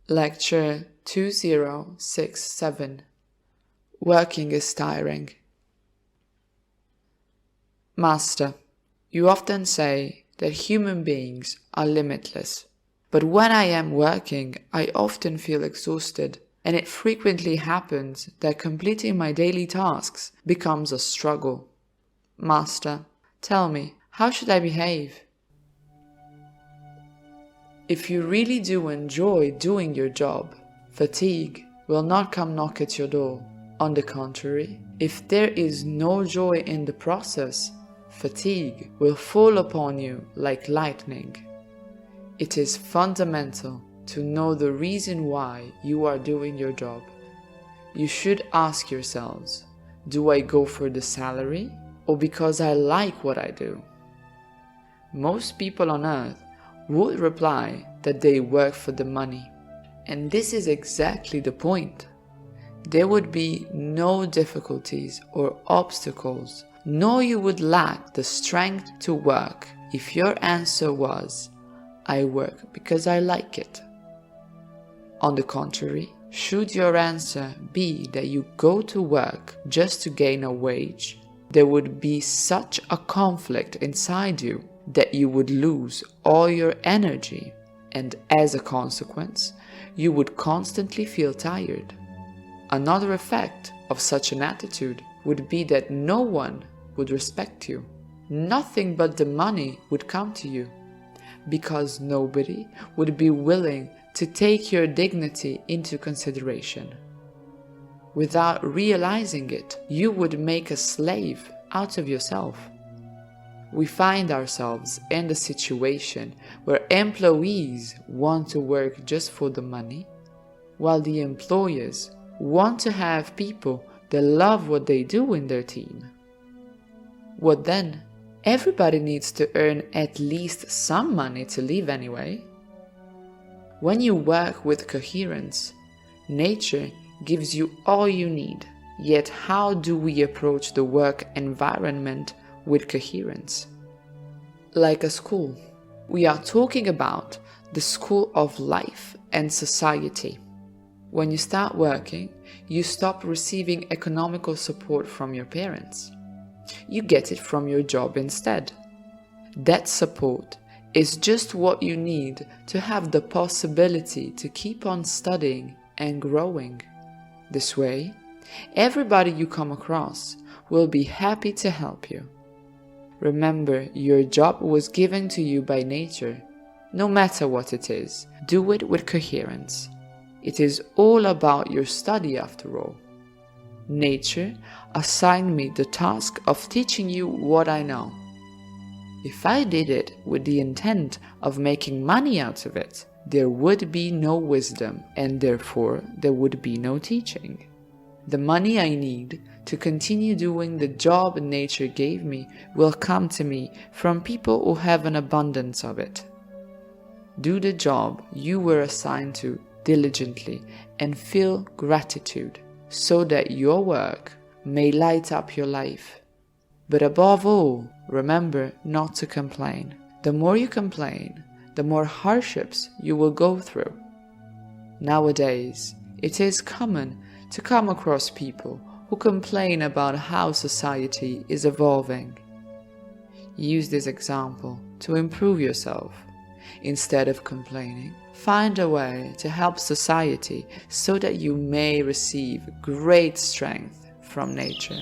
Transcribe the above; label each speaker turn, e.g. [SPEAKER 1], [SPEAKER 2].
[SPEAKER 1] Lecture 2067. Working is tiring. Master, you often say that human beings are limitless, but when I am working, I often feel exhausted, and it frequently happens that completing my daily tasks becomes a struggle. Master, tell me, how should I behave? If you really do enjoy doing your job, fatigue will not come knock at your door. On the contrary, if there is no joy in the process, fatigue will fall upon you like lightning. It is fundamental to know the reason why you are doing your job. You should ask yourselves, do I go for the salary or because I like what I do? Most people on earth would reply that they work for the money. And this is exactly the point. There would be no difficulties or obstacles, nor you would lack the strength to work if your answer was, I work because I like it. On the contrary, should your answer be that you go to work just to gain a wage, there would be such a conflict inside you that you would lose all your energy, and as a consequence, you would constantly feel tired. Another effect of such an attitude would be that no one would respect you. Nothing but the money would come to you, because nobody would be willing to take your dignity into consideration. Without realizing it, you would make a slave out of yourself. We find ourselves in the situation where employees want to work just for the money, while the employers want to have people that love what they do in their team. What then? Everybody needs to earn at least some money to live anyway. When you work with coherence, nature gives you all you need. Yet how do we approach the work environment with coherence? Like a school. We are talking about the school of life and society. When you start working, you stop receiving economical support from your parents. You get it from your job instead. That support is just what you need to have the possibility to keep on studying and growing. This way, everybody you come across will be happy to help you. Remember, your job was given to you by nature. No matter what it is, do it with coherence. It is all about your study after all. Nature assigned me the task of teaching you what I know. If I did it with the intent of making money out of it, there would be no wisdom, and therefore there would be no teaching. The money I need to continue doing the job nature gave me will come to me from people who have an abundance of it. Do the job you were assigned to diligently and feel gratitude so that your work may light up your life. But above all, remember not to complain. The more you complain, the more hardships you will go through. Nowadays, it is common to come across people who complain about how society is evolving. Use this example to improve yourself. Instead of complaining, find a way to help society so that you may receive great strength from nature.